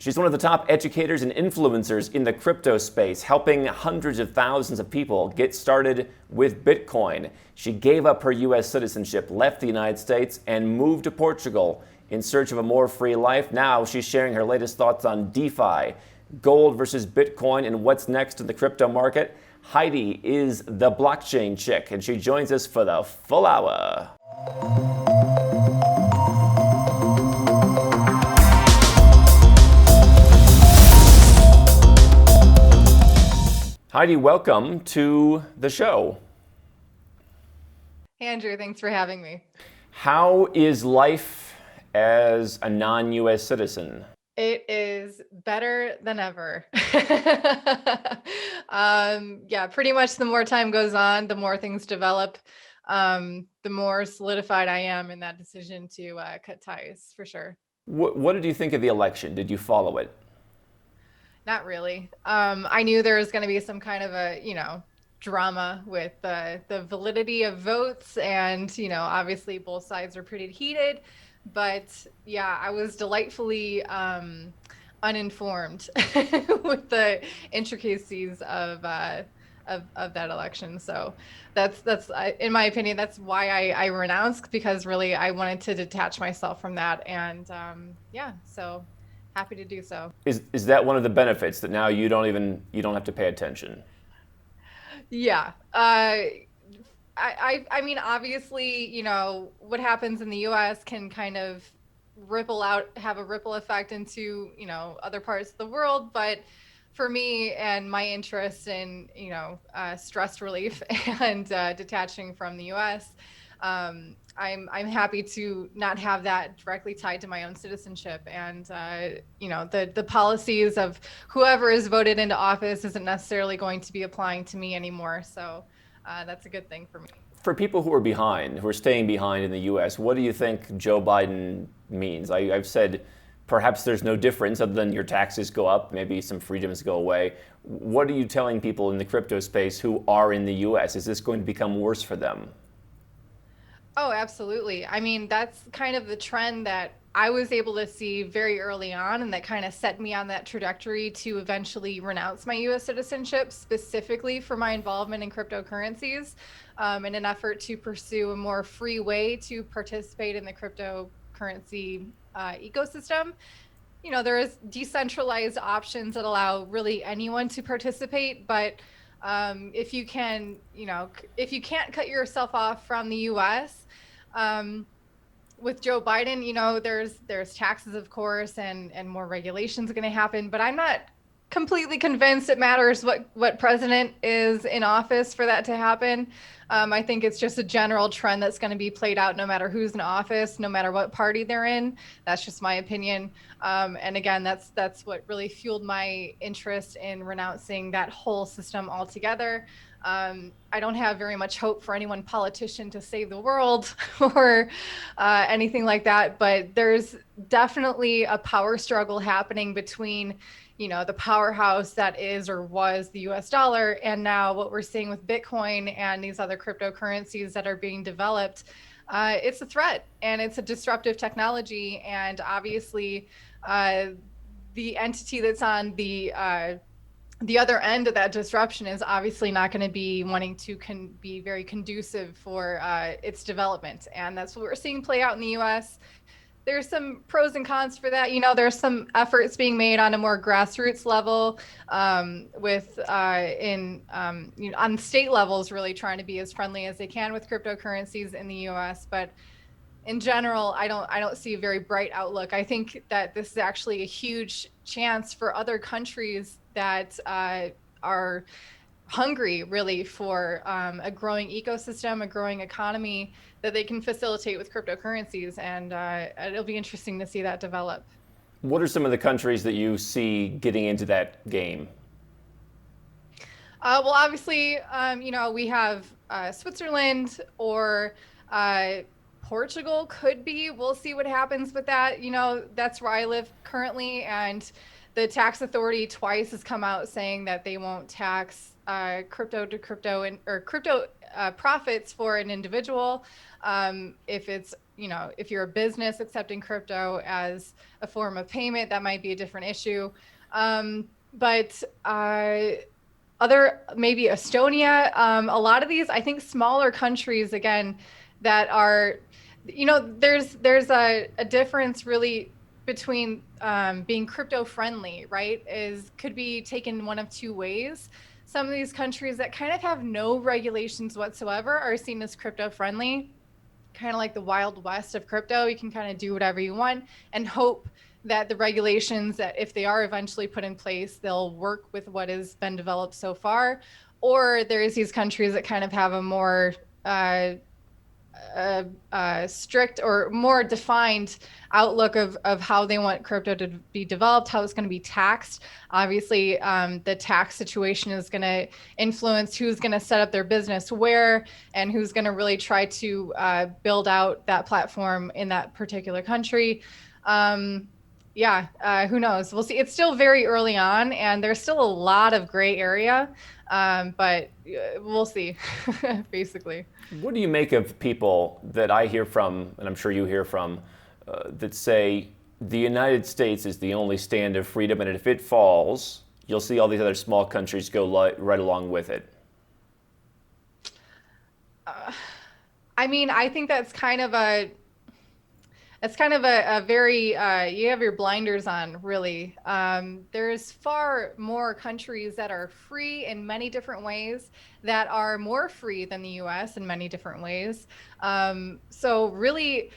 She's one of the top educators and influencers in the crypto space, helping hundreds of thousands of people get started with Bitcoin. She gave up her U.S. citizenship, left the United States, and moved to Portugal in search of a more free life. Now she's sharing her latest thoughts on DeFi, gold versus Bitcoin, and what's next in the crypto market. Heidi is the blockchain chick, and she joins us for the full hour. Heidi, welcome to the show. Hey, Andrew, thanks for having me. How is life as a non-U.S. citizen? It is better than ever. Yeah, pretty much the more time goes on, the more things develop, the more solidified I am in that decision to cut ties, for sure. What did you think of the election? Did you follow it? Not really. I knew there was going to be some kind of a, drama with the validity of votes, and, obviously both sides are pretty heated. But yeah, I was delightfully uninformed with the intricacies of that election. So that's in my opinion, that's why I renounced, because really I wanted to detach myself from that. And so happy to do so. Is that one of the benefits, that now you don't have to pay attention? Yeah. I mean, obviously, what happens in the US can kind of have a ripple effect into, other parts of the world. But for me and my interest in, stress relief and detaching from the US, I'm happy to not have that directly tied to my own citizenship. And, the policies of whoever is voted into office isn't necessarily going to be applying to me anymore. So that's a good thing for me. For people who are staying behind in the U.S., what do you think Joe Biden means? I've said perhaps there's no difference other than your taxes go up, maybe some freedoms go away. What are you telling people in the crypto space who are in the U.S.? Is this going to become worse for them? Oh, absolutely. I mean, that's kind of the trend that I was able to see very early on, and that kind of set me on that trajectory to eventually renounce my US citizenship, specifically for my involvement in cryptocurrencies, in an effort to pursue a more free way to participate in the cryptocurrency ecosystem. There is decentralized options that allow really anyone to participate, but if you can, if you can't cut yourself off from the US, with Joe Biden, there's taxes, of course, and more regulations are going to happen. But I'm not completely convinced it matters what president is in office for that to happen. I think it's just a general trend that's going to be played out no matter who's in office, no matter what party they're in. That's just my opinion. And again, that's what really fueled my interest in renouncing that whole system altogether. I don't have very much hope for any one politician to save the world or anything like that, but there's definitely a power struggle happening between, the powerhouse that is or was the US dollar, and now what we're seeing with Bitcoin and these other cryptocurrencies that are being developed. It's a threat, and it's a disruptive technology, and obviously the entity that's on the other end of that disruption is obviously not going to be wanting to be very conducive for its development. And that's what we're seeing play out in the US. There's some pros and cons for that. There's some efforts being made on a more grassroots level, on state levels, really trying to be as friendly as they can with cryptocurrencies in the US. But in general, I don't see a very bright outlook. I think that this is actually a huge chance for other countries that are hungry, really, for a growing ecosystem, a growing economy that they can facilitate with cryptocurrencies. And it'll be interesting to see that develop. What are some of the countries that you see getting into that game? Well, obviously, we have Switzerland or Portugal could be. We'll see what happens with that. That's where I live currently, and the tax authority twice has come out saying that they won't tax crypto to crypto or crypto profits for an individual if it's if you're a business accepting crypto as a form of payment, that might be a different issue. But other, maybe Estonia, a lot of these, I think, smaller countries, again, that are, there's a difference really between being crypto friendly, right? Could be taken one of two ways. Some of these countries that kind of have no regulations whatsoever are seen as crypto friendly, kind of like the Wild West of crypto. You can kind of do whatever you want and hope that the regulations, that if they are eventually put in place, they'll work with what has been developed so far. Or there's these countries that kind of have a more strict or more defined outlook of how they want crypto to be developed, how it's going to be taxed. Obviously, the tax situation is going to influence who's going to set up their business where, and who's going to really try to build out that platform in that particular country. Who knows? We'll see. It's still very early on, and there's still a lot of gray area, but we'll see, basically. What do you make of people that I hear from, and I'm sure you hear from, that say the United States is the only stand of freedom, and if it falls, you'll see all these other small countries go right along with it? I think that's kind of a very, you have your blinders on, really. There's far more countries that are free in many different ways, that are more free than the US in many different ways. So really,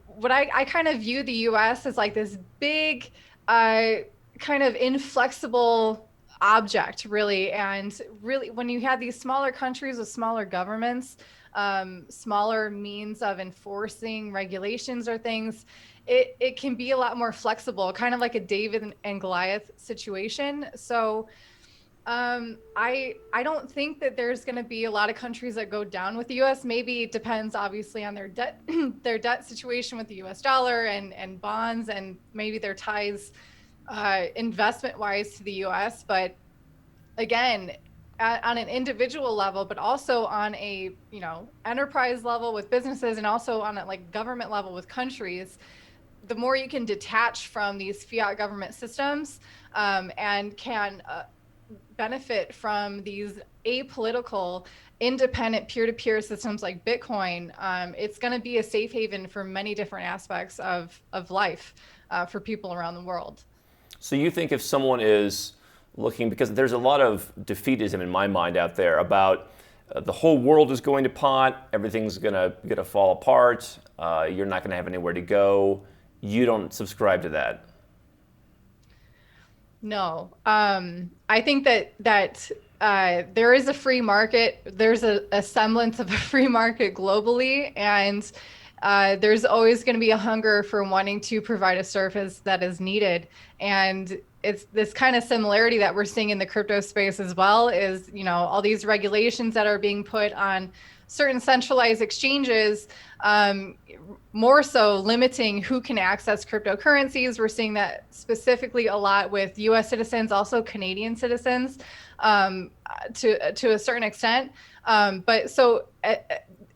what I kind of view the US as like this big, kind of inflexible object, really. And really, when you have these smaller countries with smaller governments, smaller means of enforcing regulations or things, it can be a lot more flexible, kind of like a David and Goliath situation. So I don't think that there's going to be a lot of countries that go down with the US. Maybe it depends, obviously, on their debt their debt situation with the US dollar and bonds, and maybe their ties investment wise to the US. But again, on an individual level, but also on a enterprise level with businesses, and also on a like government level with countries, the more you can detach from these fiat government systems, and can benefit from these apolitical, independent peer-to-peer systems like Bitcoin, it's going to be a safe haven for many different aspects of life for people around the world. So you think if someone is looking, because there's a lot of defeatism in my mind out there about the whole world is going to pot, everything's gonna fall apart, you're not gonna have anywhere to go. You don't subscribe to that? No, I think that there is a free market. There's a semblance of a free market globally, and there's always going to be a hunger for wanting to provide a service that is needed. And it's this kind of similarity that we're seeing in the crypto space as well, is, all these regulations that are being put on certain centralized exchanges, more so limiting who can access cryptocurrencies. We're seeing that specifically a lot with US citizens, also Canadian citizens, to a certain extent. But so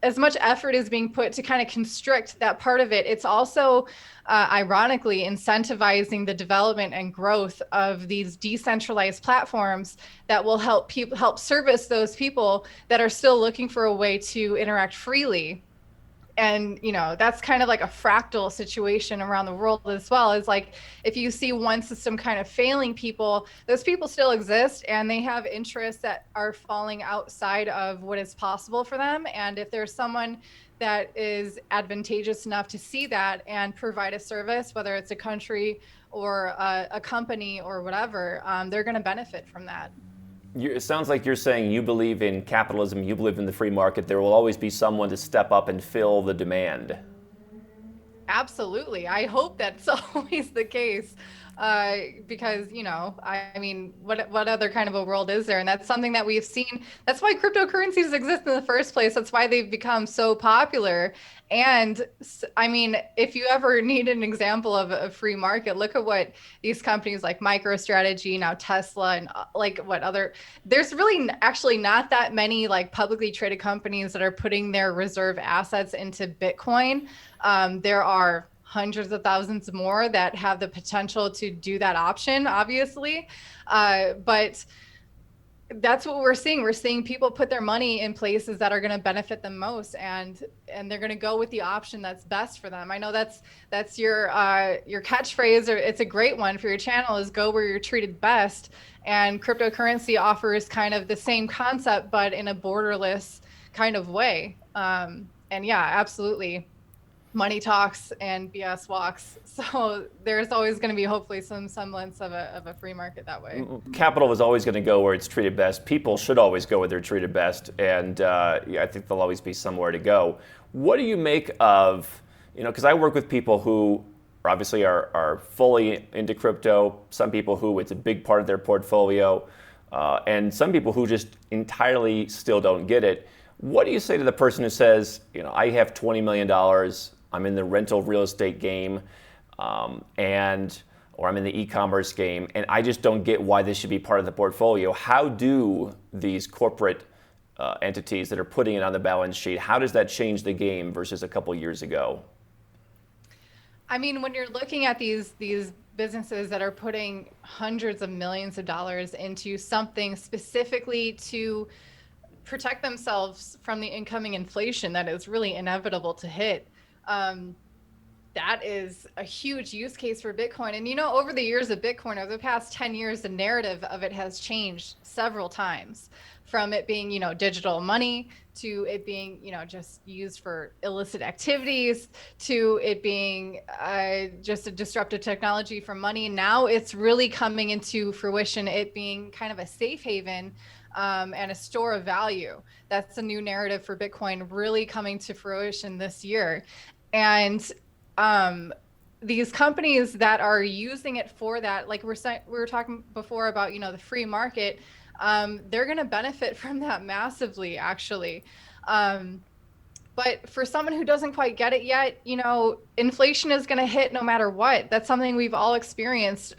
as much effort is being put to kind of constrict that part of it, it's also ironically incentivizing the development and growth of these decentralized platforms that will help service those people that are still looking for a way to interact freely. And that's kind of like a fractal situation around the world as well. Is like, if you see one system kind of failing, those people still exist, and they have interests that are falling outside of what is possible for them. And if there's someone that is advantageous enough to see that and provide a service, whether it's a country or a company or whatever, they're going to benefit from that. It sounds like you're saying you believe in capitalism, you believe in the free market. There will always be someone to step up and fill the demand. Absolutely. I hope that's always the case. because, I mean, what other kind of a world is there? And that's something that we've seen. That's why cryptocurrencies exist in the first place. That's why they've become so popular. And I mean, if you ever need an example of a free market, look at what these companies like MicroStrategy, now Tesla, and like what other, there's really actually not that many like publicly traded companies that are putting their reserve assets into Bitcoin. There are hundreds of thousands more that have the potential to do that option, obviously. But that's what we're seeing. We're seeing people put their money in places that are going to benefit them most, and they're going to go with the option that's best for them. I know that's your catchphrase, or it's a great one for your channel, is go where you're treated best. And cryptocurrency offers kind of the same concept, but in a borderless kind of way. And yeah, absolutely. Money talks and BS walks. So there's always going to be hopefully some semblance of a free market that way. Capital is always going to go where it's treated best. People should always go where they're treated best. And I think there'll always be somewhere to go. What do you make of, because I work with people who obviously are fully into crypto, some people who it's a big part of their portfolio, and some people who just entirely still don't get it. What do you say to the person who says, I have $20 million, I'm in the rental real estate game, or I'm in the e-commerce game, and I just don't get why this should be part of the portfolio? How do these corporate entities that are putting it on the balance sheet, how does that change the game versus a couple years ago? I mean, when you're looking at these businesses that are putting hundreds of millions of dollars into something specifically to protect themselves from the incoming inflation that is really inevitable to hit, that is a huge use case for Bitcoin. And over the years of Bitcoin, over the past 10 years, the narrative of it has changed several times, from it being, digital money, to it being, just used for illicit activities, to it being just a disruptive technology for money. Now it's really coming into fruition, it being kind of a safe haven and a store of value. That's a new narrative for Bitcoin really coming to fruition this year. And these companies that are using it for that, like we were talking before about, the free market, they're going to benefit from that massively, actually. But for someone who doesn't quite get it yet, inflation is going to hit no matter what. That's something we've all experienced.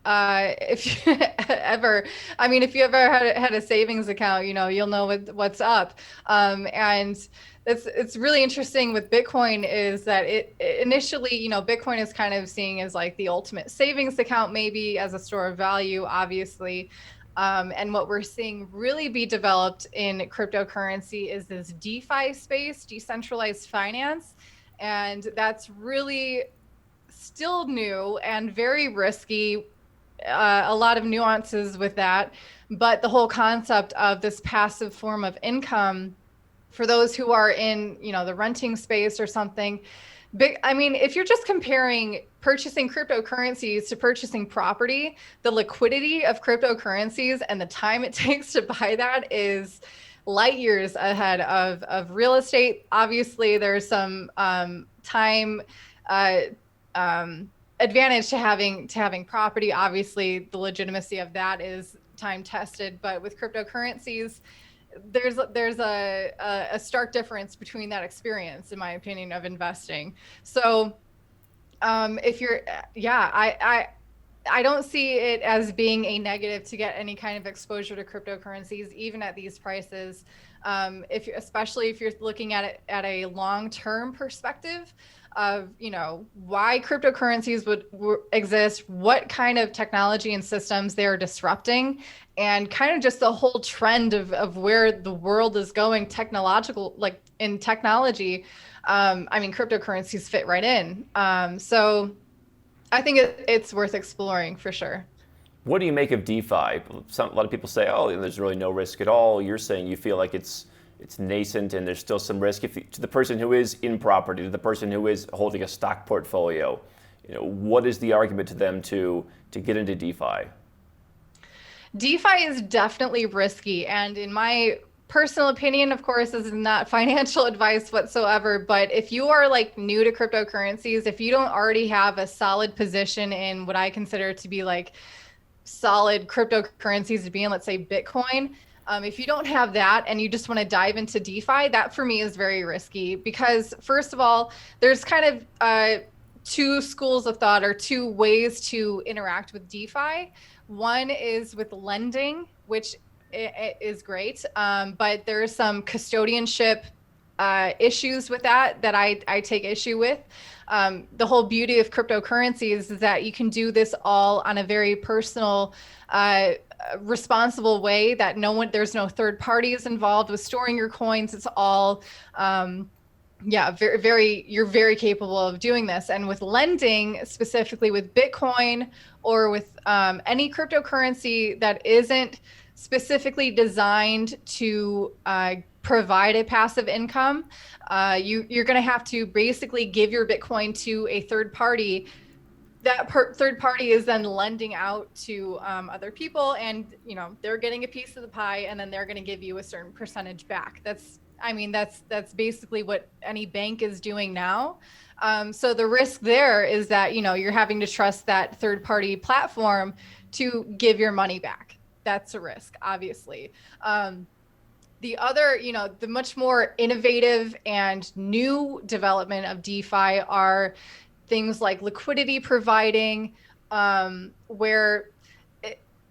If you ever, if you ever had a savings account, you'll know what's up. And it's really interesting with Bitcoin is that it initially, Bitcoin is kind of seen as like the ultimate savings account, maybe as a store of value, obviously. And what we're seeing really be developed in cryptocurrency is this DeFi space, decentralized finance. And that's really still new and very risky. A lot of nuances with that, but the whole concept of this passive form of income for those who are in, the renting space or something. If you're just comparing purchasing cryptocurrencies to purchasing property, the liquidity of cryptocurrencies and the time it takes to buy that is light years ahead of real estate. Obviously, there's some time advantage to having property. Obviously, the legitimacy of that is time tested, but with cryptocurrencies, there's a stark difference between that experience, in my opinion, of investing. So if you're, I don't see it as being a negative to get any kind of exposure to cryptocurrencies, even at these prices. Especially if you're looking at it at a long-term perspective of, why cryptocurrencies would exist, what kind of technology and systems they're disrupting, and kind of just the whole trend of where the world is going like in technology. Cryptocurrencies fit right in. So I think it's worth exploring for sure. What do you make of DeFi? A lot of people say, there's really no risk at all. You're saying you feel like it's nascent and there's still some risk. To the person who is in property, to the person who is holding a stock portfolio, what is the argument to them to get into DeFi? DeFi is definitely risky, and in my personal opinion, of course, this is not financial advice whatsoever, but if you are like new to cryptocurrencies, if you don't already have a solid position in what I consider to be like solid cryptocurrencies, to be in, let's say, Bitcoin, if you don't have that and you just want to dive into DeFi, that for me is very risky because, first of all, there's kind of two schools of thought or two ways to interact with DeFi. One is with lending, which is great, but there's some custodianship issues with that I take issue with. The whole beauty of cryptocurrencies is that you can do this all on a very personal, responsible way that there's no third parties involved with storing your coins. It's all, you're very capable of doing this. And with lending, specifically with Bitcoin or with any cryptocurrency that isn't specifically designed to provide a passive income, you're going to have to basically give your Bitcoin to a third party. That third party is then lending out to other people, and they're getting a piece of the pie, and then they're going to give you a certain percentage back. That's basically what any bank is doing now. So the risk there is that you're having to trust that third party platform to give your money back. That's a risk, obviously. The other, the much more innovative and new development of DeFi are things like liquidity providing, where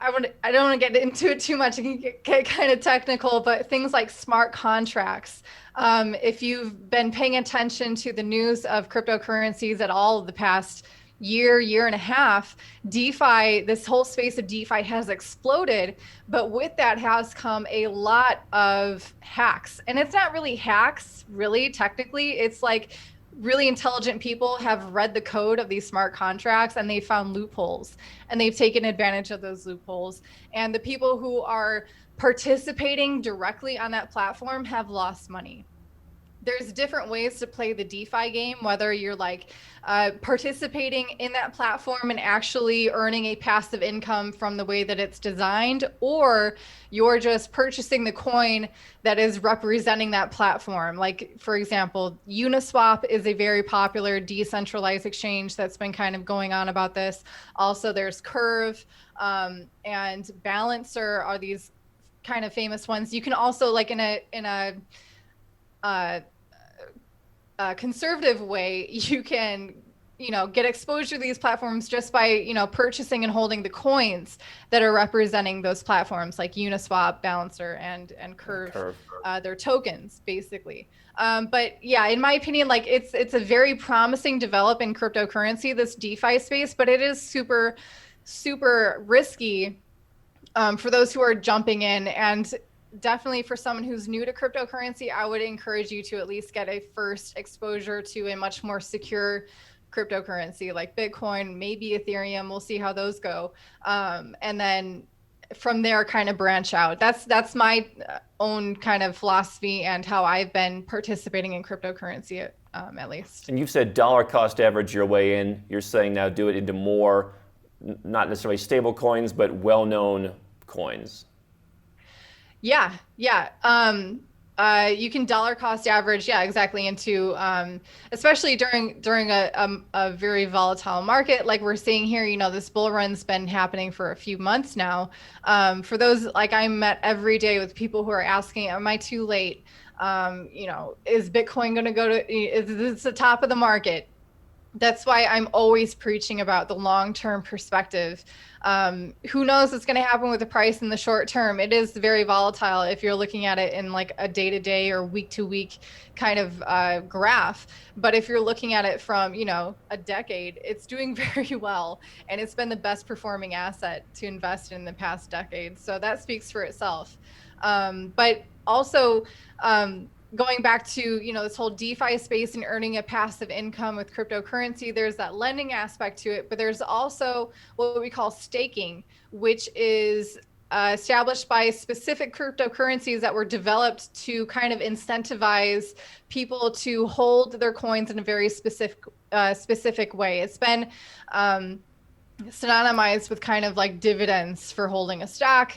I don't want to get into it too much. It can get kind of technical, but things like smart contracts. If you've been paying attention to the news of cryptocurrencies at all the past year and a half, DeFi, this whole space of DeFi has exploded, but with that has come a lot of hacks. And it's not really hacks, really, technically. It's like really intelligent people have read the code of these smart contracts and they found loopholes, and they've taken advantage of those loopholes. And the people who are participating directly on that platform have lost money. There's different ways to play the DeFi game, whether you're like participating in that platform and actually earning a passive income from the way that it's designed, or you're just purchasing the coin that is representing that platform. Like, for example, Uniswap is a very popular decentralized exchange that's been kind of going on about this. Also, there's Curve and Balancer are these kind of famous ones. You can also, like, in a conservative way, you can get exposure to these platforms just by purchasing and holding the coins that are representing those platforms, like Uniswap, Balancer, and Curve. They're tokens, basically. But yeah, in my opinion, like it's a very promising development in cryptocurrency, this DeFi space, but it is super risky for those who are jumping in. And definitely for someone who's new to cryptocurrency, I would encourage you to at least get a first exposure to a much more secure cryptocurrency like Bitcoin, maybe Ethereum. We'll see how those go. And then from there, kind of branch out. That's my own kind of philosophy and how I've been participating in cryptocurrency at least. And you've said dollar cost average your way in. You're saying now do it into more, not necessarily stable coins, but well-known coins. Yeah. You can dollar cost average, exactly, into especially during a very volatile market like we're seeing here. This bull run's been happening for a few months now. For those, like, I met every day with people who are asking, am I too late? Is Bitcoin going to go to, is this the top of the market? That's why I'm always preaching about the long-term perspective. Who knows what's going to happen with the price in the short term? It is very volatile if you're looking at it in like a day-to-day or week-to-week kind of graph. But if you're looking at it from, a decade, it's doing very well. And it's been the best performing asset to invest in the past decade. So that speaks for itself. But also, going back to, this whole DeFi space and earning a passive income with cryptocurrency, there's that lending aspect to it, but there's also what we call staking, which is established by specific cryptocurrencies that were developed to kind of incentivize people to hold their coins in a very specific way. It's been synonymized with kind of like dividends for holding a stock.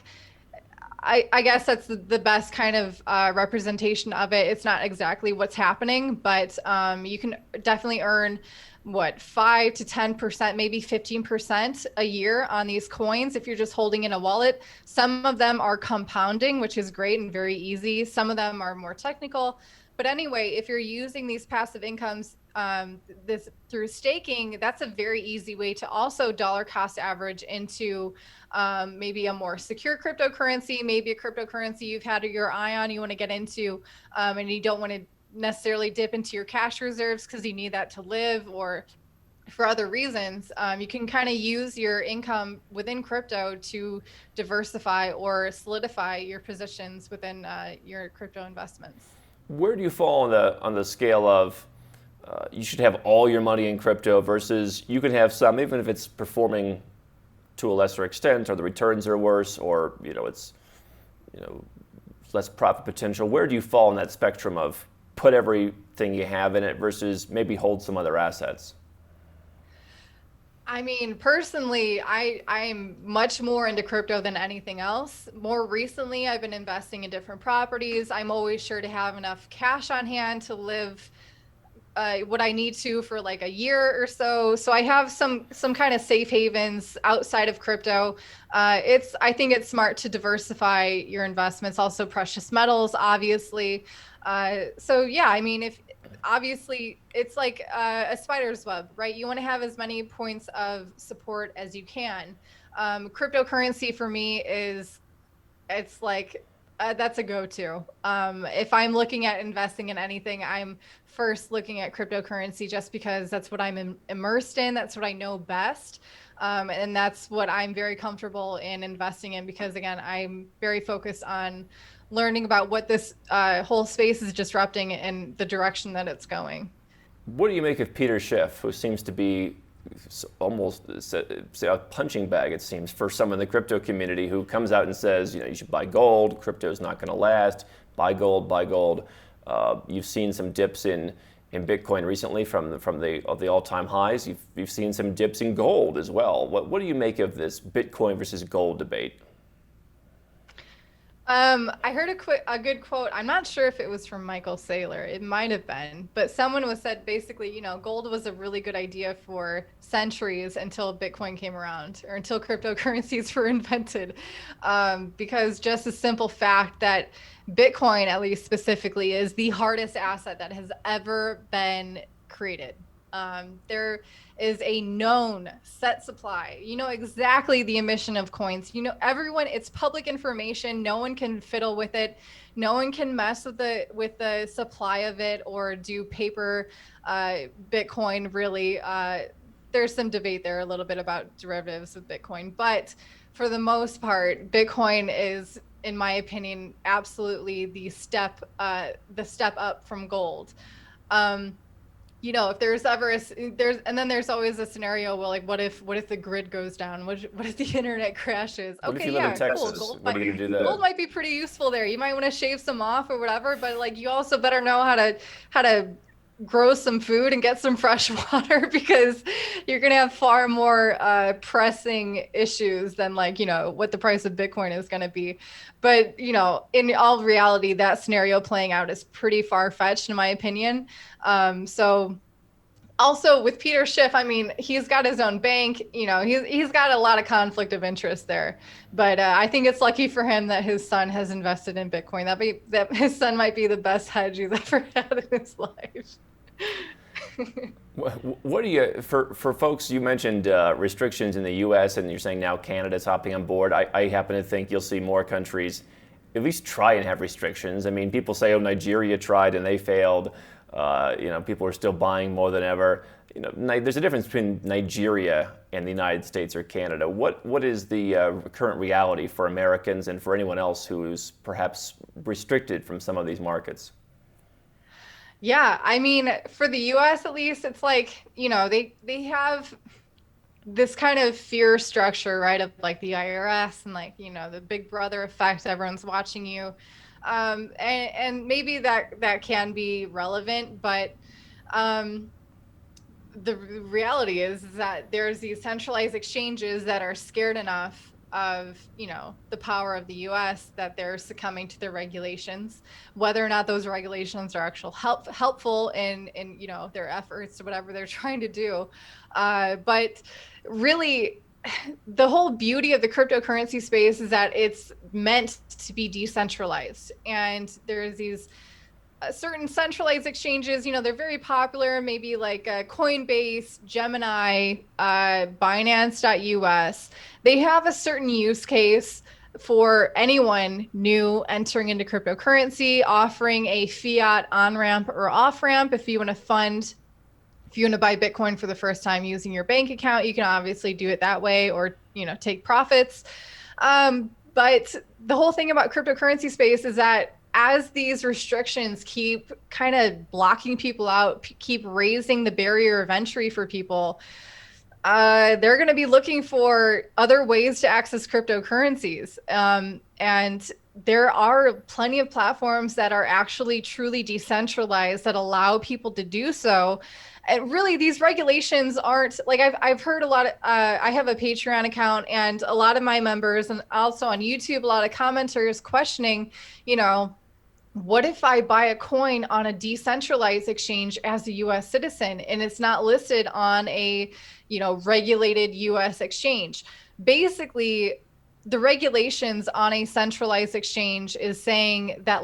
I guess that's the best kind of representation of it. It's not exactly what's happening, but you can definitely earn what 5 to 10%, maybe 15% a year on these coins if you're just holding in a wallet. Some of them are compounding, which is great and very easy. Some of them are more technical. But anyway, if you're using these passive incomes this through staking, that's a very easy way to also dollar cost average into maybe a more secure cryptocurrency, maybe a cryptocurrency you've had your eye on, you want to get into, and you don't want to necessarily dip into your cash reserves because you need that to live or for other reasons. You can kind of use your income within crypto to diversify or solidify your positions within your crypto investments. Where do you fall on the scale of you should have all your money in crypto versus you can have some, even if it's performing to a lesser extent, or the returns are worse, or it's less profit potential? Where do you fall in that spectrum of put everything you have in it versus maybe hold some other assets? I mean, personally, I'm much more into crypto than anything else. More recently, I've been investing in different properties. I'm always sure to have enough cash on hand to live what I need to for like a year or so. So I have some kind of safe havens outside of crypto. I think it's smart to diversify your investments, also precious metals, obviously. So yeah, I mean, if obviously it's like a spider's web, right? You want to have as many points of support as you can. Cryptocurrency for me it's like that's a go-to. If I'm looking at investing in anything, I'm first looking at cryptocurrency just because that's what I'm immersed in. That's what I know best. And that's what I'm very comfortable in investing in because, again, I'm very focused on learning about what this whole space is disrupting and the direction that it's going. What do you make of Peter Schiff, who seems to be almost say a punching bag, it seems, for some in the crypto community, who comes out and says, you should buy gold, crypto is not going to last, buy gold, buy gold. You've seen some dips in Bitcoin recently from the all-time highs. You've seen some dips in gold as well. What do you make of this Bitcoin versus gold debate? I heard a good quote. I'm not sure if it was from Michael Saylor. It might have been, but someone was said basically, gold was a really good idea for centuries until Bitcoin came around or until cryptocurrencies were invented. Because just the simple fact that Bitcoin, at least specifically, is the hardest asset that has ever been created. There is a known set supply. You know exactly the emission of coins. Everyone, it's public information. No one can fiddle with it. No one can mess with the supply of it or do paper Bitcoin, really. There's some debate there a little bit about derivatives with Bitcoin, but for the most part, Bitcoin is, in my opinion, absolutely the step up from gold. If there's ever and then there's always a scenario where, like, what if the grid goes down? What if the internet crashes? What if Okay, you live in yeah, cool. Texas? What are you going to do Gold then? might be pretty useful there. You might want to shave some off or whatever, but like you also better know how to grow some food and get some fresh water because you're going to have far more pressing issues than what the price of Bitcoin is going to be. But, in all reality, that scenario playing out is pretty far-fetched in my opinion. So also with Peter Schiff, I mean, he's got his own bank, he's got a lot of conflict of interest there. But I think it's lucky for him that his son has invested in Bitcoin. That his son might be the best hedge he's ever had in his life. What do you, for folks, you mentioned restrictions in the U.S. and you're saying now Canada's hopping on board. I happen to think you'll see more countries at least try and have restrictions. I mean, people say, oh, Nigeria tried and they failed. People are still buying more than ever. There's a difference between Nigeria and the United States or Canada. What is the current reality for Americans and for anyone else who's perhaps restricted from some of these markets? Yeah, I mean, for the US at least, it's like, they have this kind of fear structure, right, of like the IRS and like, the big brother effect, everyone's watching you. And maybe that can be relevant, but the reality is that there's these centralized exchanges that are scared enough of, the power of the US that they're succumbing to the regulations, whether or not those regulations are actual helpful in their efforts to whatever they're trying to do. But really, the whole beauty of the cryptocurrency space is that it's meant to be decentralized. And there's these certain centralized exchanges, they're very popular, maybe like Coinbase, Gemini, Binance.us. They have a certain use case for anyone new entering into cryptocurrency, offering a fiat on-ramp or off-ramp. If you want to buy Bitcoin for the first time using your bank account, you can obviously do it that way, or, take profits. But the whole thing about cryptocurrency space is that as these restrictions keep kind of blocking people out, keep raising the barrier of entry for people, they're going to be looking for other ways to access cryptocurrencies. And there are plenty of platforms that are actually truly decentralized that allow people to do so. And really, these regulations aren't like I've heard a lot of, I have a Patreon account, and a lot of my members, and also on YouTube, a lot of commenters questioning, what if I buy a coin on a decentralized exchange as a US citizen and it's not listed on a, regulated US exchange? Basically, the regulations on a centralized exchange is saying that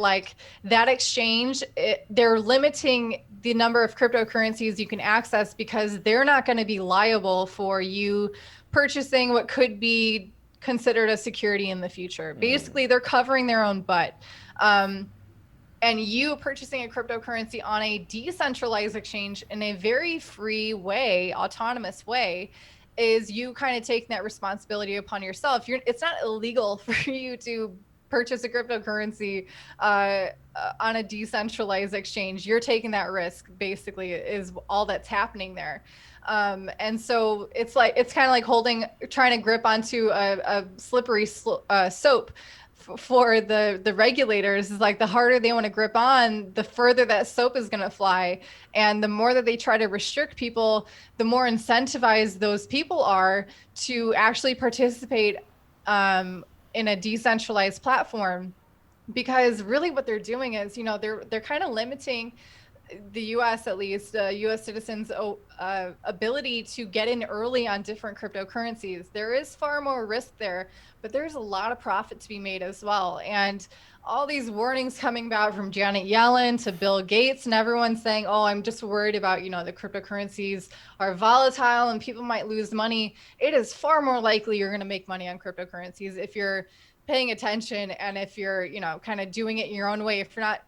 that exchange, they're limiting the number of cryptocurrencies you can access because they're not going to be liable for you purchasing what could be considered a security in the future. Basically, they're covering their own butt. And you purchasing a cryptocurrency on a decentralized exchange in a very free way, autonomous way, is you kind of taking that responsibility upon yourself. It's not illegal for you to purchase a cryptocurrency on a decentralized exchange. You're taking that risk, basically, is all that's happening there. And so it's kind of like trying to grip onto a slippery soap. For the regulators, is like the harder they want to grip on, the further that soap is going to fly. And the more that they try to restrict people, the more incentivized those people are to actually participate in a decentralized platform. Because really what they're doing is, they're kind of limiting the U.S., at least, U.S. citizens' ability to get in early on different cryptocurrencies. There is far more risk there, but there's a lot of profit to be made as well. And all these warnings coming about from Janet Yellen to Bill Gates, and everyone saying, oh, I'm just worried about, the cryptocurrencies are volatile and people might lose money. It is far more likely you're going to make money on cryptocurrencies if you're paying attention, and if you're, kind of doing it your own way, if you're not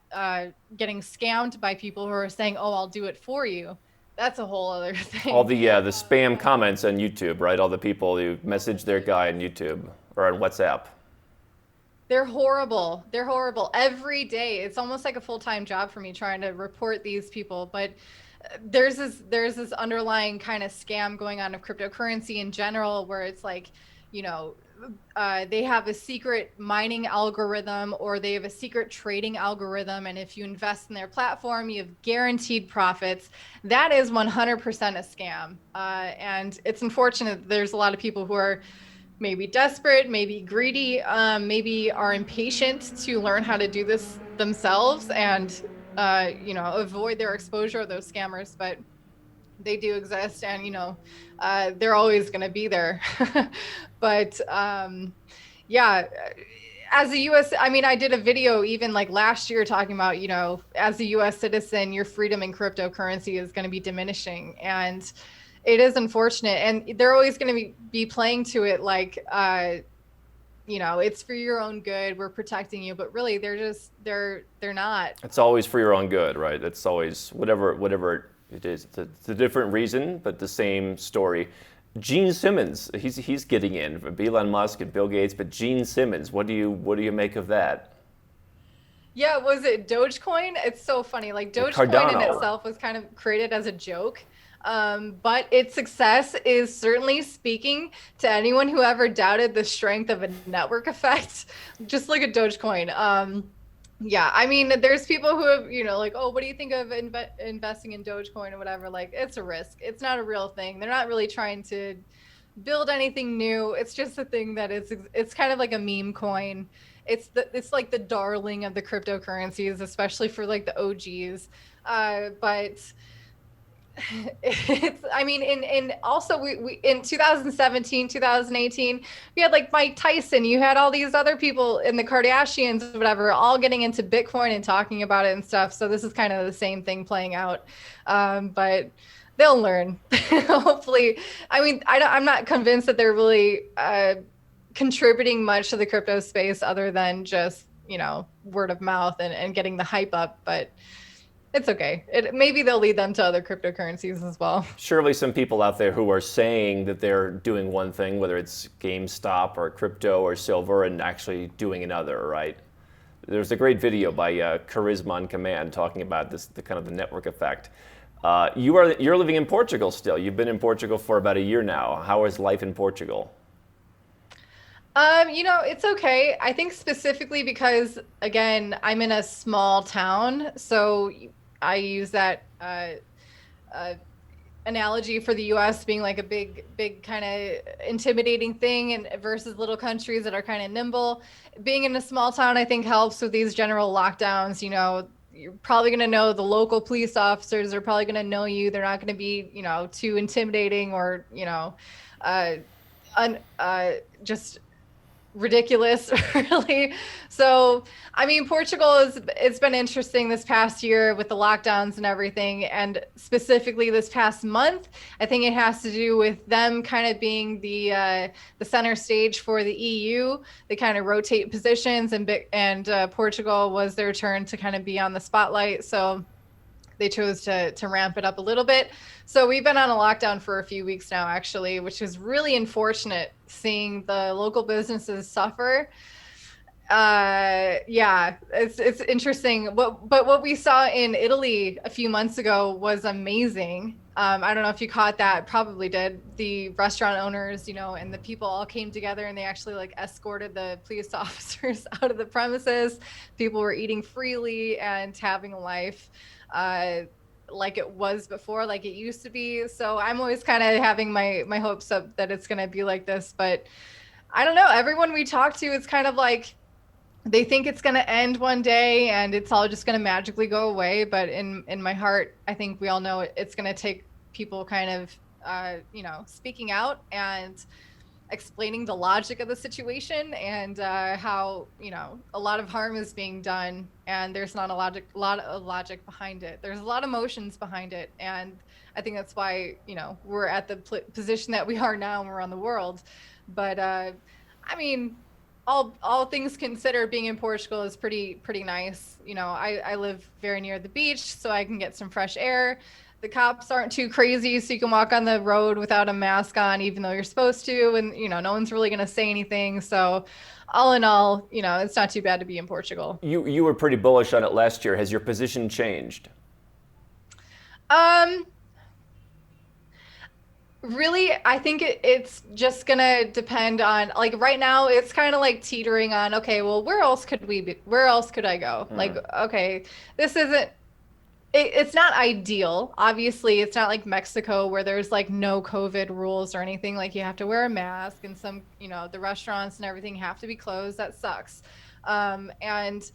getting scammed by people who are saying, oh, I'll do it for you. That's a whole other thing. All the spam comments on YouTube, right? All the people who message their guy on YouTube or on WhatsApp. They're horrible. They're horrible every day. It's almost like a full-time job for me trying to report these people. But there's this underlying kind of scam going on of cryptocurrency in general, where it's like, they have a secret mining algorithm, or they have a secret trading algorithm, and if you invest in their platform, you have guaranteed profits. That is 100% a scam. And it's unfortunate that there's a lot of people who are maybe desperate, maybe greedy, maybe are impatient to learn how to do this themselves and, avoid their exposure of those scammers. But they do exist, and they're always going to be there. But yeah, as a US, I did a video even like last year talking about, as a US citizen, your freedom in cryptocurrency is going to be diminishing, and it is unfortunate. And they're always going to be playing to it like, it's for your own good, we're protecting you, but really they're not. It's always for your own good, right? It's always whatever it is. It's a different reason, but the same story. Gene Simmons, he's getting in. Elon Musk and Bill Gates, but Gene Simmons, what do you make of that? Yeah, was it Dogecoin? It's so funny. Like Dogecoin in itself was kind of created as a joke. But its success is certainly speaking to anyone who ever doubted the strength of a network effect. Just look at Dogecoin. Yeah, there's people who have, like, oh, what do you think of investing in Dogecoin or whatever? Like, it's a risk. It's not a real thing. They're not really trying to build anything new. It's just a thing that it's kind of like a meme coin. It's like the darling of the cryptocurrencies, especially for like the OGs. But it's, I mean, in also we in 2017, 2018, we had like Mike Tyson, you had all these other people in the Kardashians, whatever, all getting into Bitcoin and talking about it and stuff. So this is kind of the same thing playing out. But they'll learn. Hopefully. I mean, I'm not convinced that they're really contributing much to the crypto space other than just, word of mouth and getting the hype up, but it's okay. Maybe they'll lead them to other cryptocurrencies as well. Surely some people out there who are saying that they're doing one thing, whether it's GameStop or crypto or silver, and actually doing another, right? There's a great video by Charisma on Command talking about this, the kind of the network effect. You're living in Portugal still. You've been in Portugal for about a year now. How is life in Portugal? It's okay. I think specifically because, again, I'm in a small town, so I use that analogy for the U.S. being like a big kind of intimidating thing, and versus little countries that are kind of nimble. Being in a small town, I think, helps with these general lockdowns. You're probably going to know the local police officers are probably going to know you. They're not going to be, too intimidating or, just ridiculous, really. So, I mean, Portugal it's been interesting this past year with the lockdowns and everything, and specifically this past month. I think it has to do with them kind of being the center stage for the EU. They kind of rotate positions, and Portugal was their turn to kind of be on the spotlight. So they chose to ramp it up a little bit. So we've been on a lockdown for a few weeks now, actually, which is really unfortunate, seeing the local businesses suffer. Yeah, it's interesting. But what we saw in Italy a few months ago was amazing. I don't know if you caught that, probably did. The restaurant owners, and the people all came together, and they actually like escorted the police officers out of the premises. People were eating freely and having a life like it was before, like it used to be. So I'm always kind of having my hopes up that it's going to be like this. But I don't know. Everyone we talk to, it's kind of like they think it's going to end one day and it's all just going to magically go away. But in my heart, I think we all know it's going to take people kind of, speaking out and explaining the logic of the situation, and how a lot of harm is being done, and there's not a lot of logic behind it. There's a lot of emotions behind it, and I think that's why we're at the position that we are now, and we're on the world. But I mean, all things considered, being in Portugal is pretty nice. I live very near the beach, so I can get some fresh air. The cops aren't too crazy, so you can walk on the road without a mask on, even though you're supposed to, and no one's really going to say anything. So all in all, it's not too bad to be in Portugal. You were pretty bullish on it last year. Has your position changed? Really, I think it's just gonna depend on, like, right now it's kind of like teetering on, okay, well, where else could I go? Like, okay, this isn't, it's not ideal. Obviously, it's not like Mexico where there's like no COVID rules or anything. Like, you have to wear a mask, and some, the restaurants and everything have to be closed. That sucks. And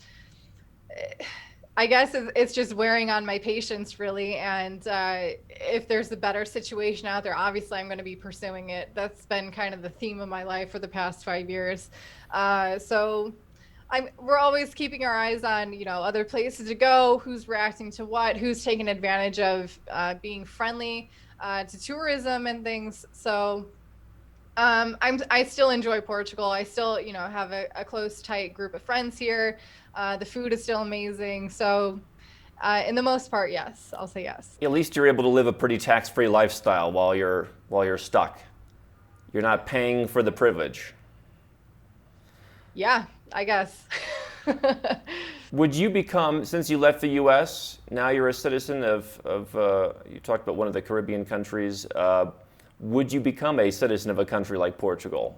I guess it's just wearing on my patience, really. And if there's a better situation out there, obviously I'm going to be pursuing it. That's been kind of the theme of my life for the past 5 years. So we're always keeping our eyes on, other places to go, who's reacting to what, who's taking advantage of being friendly to tourism and things. So I still enjoy Portugal. I still, have a close, tight group of friends here. The food is still amazing. So in the most part, yes, I'll say yes. At least you're able to live a pretty tax-free lifestyle while you're stuck. You're not paying for the privilege. Yeah, I guess. Would you become, since you left the U.S., now you're a citizen of you talked about one of the Caribbean countries, would you become a citizen of a country like Portugal?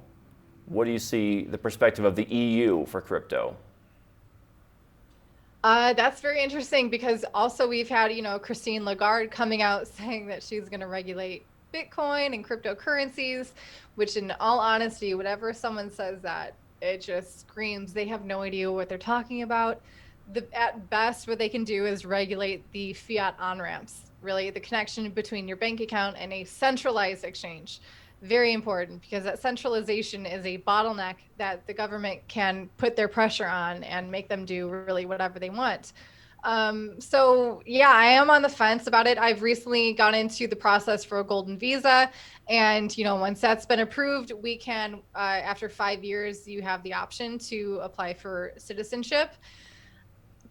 What do you see the perspective of the EU for crypto? That's very interesting, because also we've had, Christine Lagarde coming out saying that she's going to regulate Bitcoin and cryptocurrencies, which in all honesty, whenever someone says that, it just screams they have no idea what they're talking about. At best, what they can do is regulate the fiat on-ramps, really the connection between your bank account and a centralized exchange. Very important, because that centralization is a bottleneck that the government can put their pressure on and make them do really whatever they want. So yeah, I am on the fence about it. I've recently gone into the process for a golden visa, and once that's been approved, we can, after 5 years, you have the option to apply for citizenship.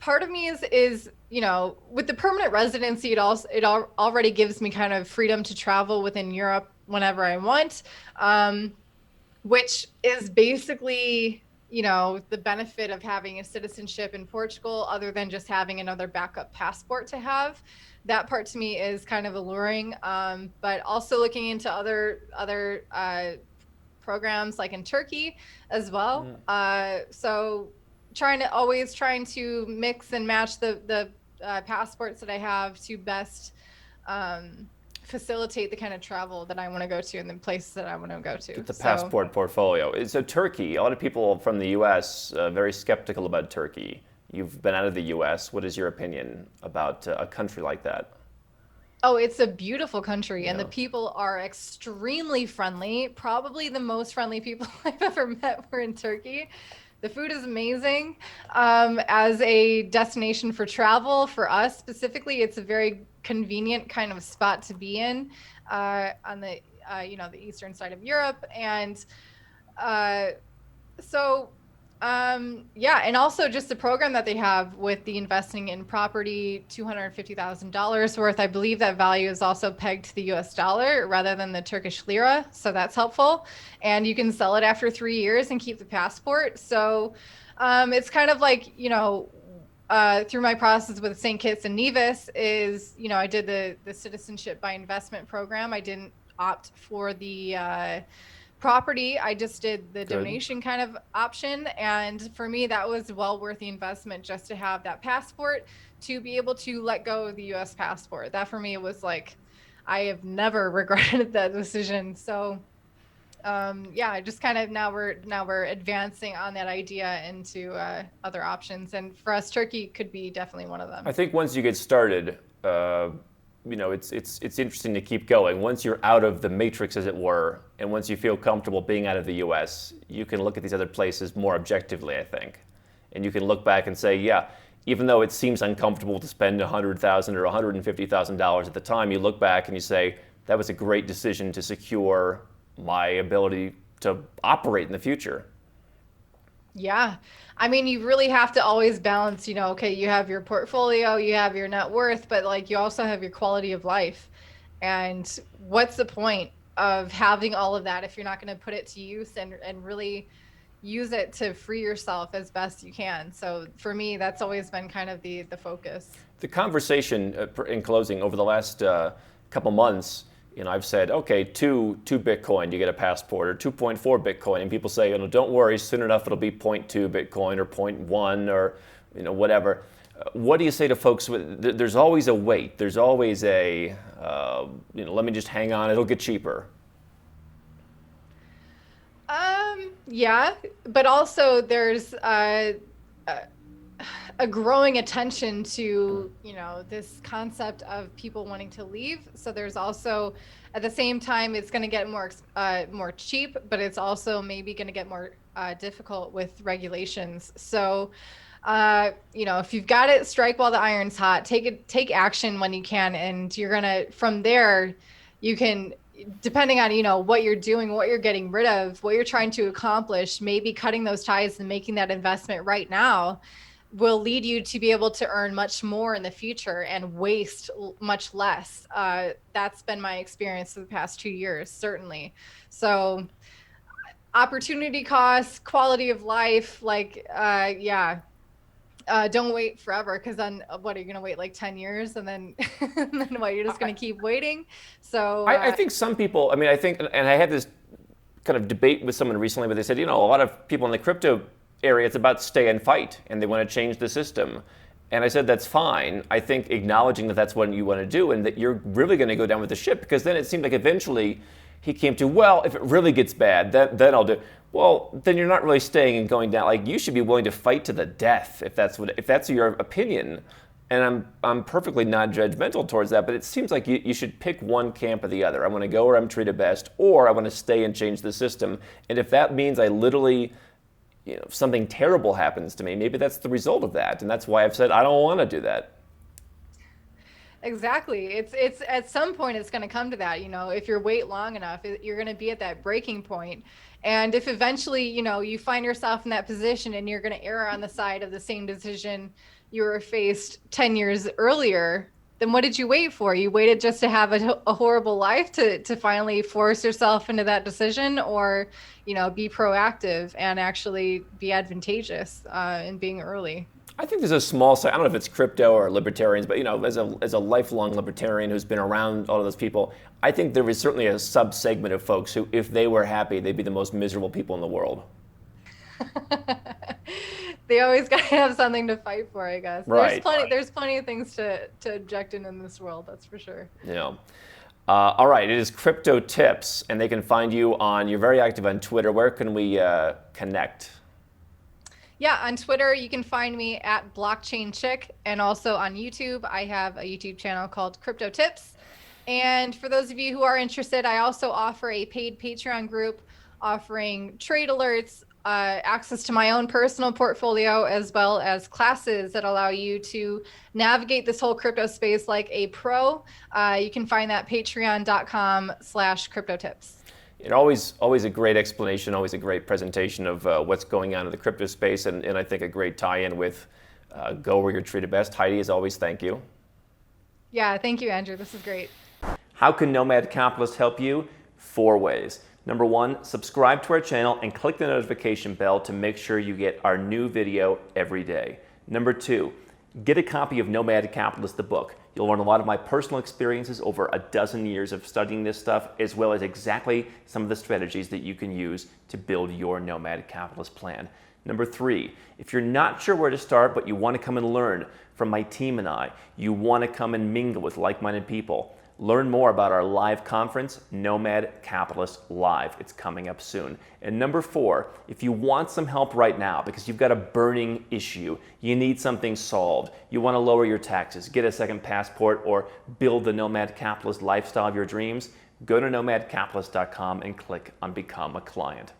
Part of me is with the permanent residency, it already gives me kind of freedom to travel within Europe whenever I want, which is basically the benefit of having a citizenship in Portugal, other than just having another backup passport to have. That part to me is kind of alluring, but also looking into other programs like in Turkey as well. So trying to mix and match the passports that I have to best facilitate the kind of travel that I want to go to and the places that I want to go to. Get the passport portfolio. So Turkey, a lot of people from the U.S. Very skeptical about Turkey. You've been out of the U.S. What is your opinion about a country like that? Oh, it's a beautiful country, and Yeah. the people are extremely friendly. Probably the most friendly people I've ever met were in Turkey. The food is amazing. As a destination for travel, for us specifically, it's a very convenient kind of spot to be in, on the the eastern side of Europe, and so yeah, and also just the program that they have with the investing in property, $250,000 worth. I believe that value is also pegged to the US dollar rather than the Turkish lira. So that's helpful. And you can sell it after 3 years and keep the passport. So it's kind of like, through my process with St. Kitts and Nevis is, I did the citizenship by investment program. I didn't opt for the property. I just did the donation kind of option. And for me, that was well worth the investment, just to have that passport, to be able to let go of the US passport. That for me was like, I have never regretted that decision. So yeah, just kind of now we're advancing on that idea into other options. And for us, Turkey could be definitely one of them. I think once you get started, it's interesting to keep going. Once you're out of the matrix, as it were, and once you feel comfortable being out of the U.S., you can look at these other places more objectively, I think. And you can look back and say, yeah, even though it seems uncomfortable to spend $100,000 or $150,000 at the time, you look back and you say, that was a great decision to secure my ability to operate in the future. Yeah. I mean, you really have to always balance, okay, you have your portfolio, you have your net worth, but like you also have your quality of life. And what's the point of having all of that if you're not going to put it to use and really use it to free yourself as best you can? So for me, that's always been kind of the focus. The conversation in closing over the last couple months, I've said, okay, two Bitcoin, you get a passport, or 2.4 Bitcoin, and people say, don't worry, soon enough it'll be 0.2 Bitcoin or 0.1 or whatever. What do you say to folks? There's always a wait. There's always a, let me just hang on, it'll get cheaper. Yeah, but also there's a growing attention to this concept of people wanting to leave. So there's also, at the same time, it's going to get more cheap, but it's also maybe going to get more difficult with regulations. So if you've got it, strike while the iron's hot. Take action when you can, and you're gonna, from there, you can, depending on what you're doing, what you're getting rid of, what you're trying to accomplish, maybe cutting those ties and making that investment right now will lead you to be able to earn much more in the future and waste much less. That's been my experience for the past 2 years, certainly. So opportunity costs, quality of life, yeah. Don't wait forever, because then what, are you going to wait like 10 years and then, and then what, you're just going to keep waiting? So I think some people, I think, and I had this kind of debate with someone recently where they said, a lot of people in the crypto area, it's about stay and fight, and they want to change the system. And I said, that's fine. I think acknowledging that that's what you want to do and that you're really going to go down with the ship, because then it seemed like eventually he came to, well, if it really gets bad, then I'll do it. Well, then you're not really staying and going down. Like, you should be willing to fight to the death if that's your opinion. And I'm perfectly not judgmental towards that, but it seems like you should pick one camp or the other. I want to go where I'm treated best, or I want to stay and change the system. And if that means I literally, something terrible happens to me, maybe that's the result of that. And that's why I've said I don't want to do that. Exactly. It's at some point it's going to come to that, if you wait long enough, you're going to be at that breaking point. And if eventually, you find yourself in that position and you're going to err on the side of the same decision you were faced 10 years earlier, then what did you wait for? You waited just to have a horrible life to finally force yourself into that decision, or, be proactive and actually be advantageous in being early. I think there's a small side, I don't know if it's crypto or libertarians, but as a lifelong libertarian who's been around all of those people, I think there is certainly a sub-segment of folks who, if they were happy, they'd be the most miserable people in the world. They always got to have something to fight for, I guess. Right. There's plenty of things to object in this world, that's for sure. Yeah. All right, it is Crypto Tips, and they can find you you're very active on Twitter. Where can we connect? Yeah, on Twitter, you can find me at Blockchain Chick, and also on YouTube, I have a YouTube channel called Crypto Tips. And for those of you who are interested, I also offer a paid Patreon group offering trade alerts, access to my own personal portfolio, as well as classes that allow you to navigate this whole crypto space like a pro. You can find that patreon.com/cryptotips. Always a great explanation, always a great presentation of what's going on in the crypto space, and I think a great tie-in with go where you're treated best. Heidi, as always, thank you. Yeah, thank you, Andrew. This is great. How can Nomad Capitalist help you? 4 ways. Number 1, subscribe to our channel and click the notification bell to make sure you get our new video every day. Number 2, get a copy of Nomad Capitalist, the book. You'll learn a lot of my personal experiences over a dozen years of studying this stuff, as well as exactly some of the strategies that you can use to build your Nomad Capitalist plan. Number 3, if you're not sure where to start, but you want to come and learn from my team and I, you want to come and mingle with like-minded people, learn more about our live conference, Nomad Capitalist Live. It's coming up soon. And number 4, if you want some help right now because you've got a burning issue, you need something solved, you want to lower your taxes, get a second passport, or build the Nomad Capitalist lifestyle of your dreams, go to nomadcapitalist.com and click on Become a Client.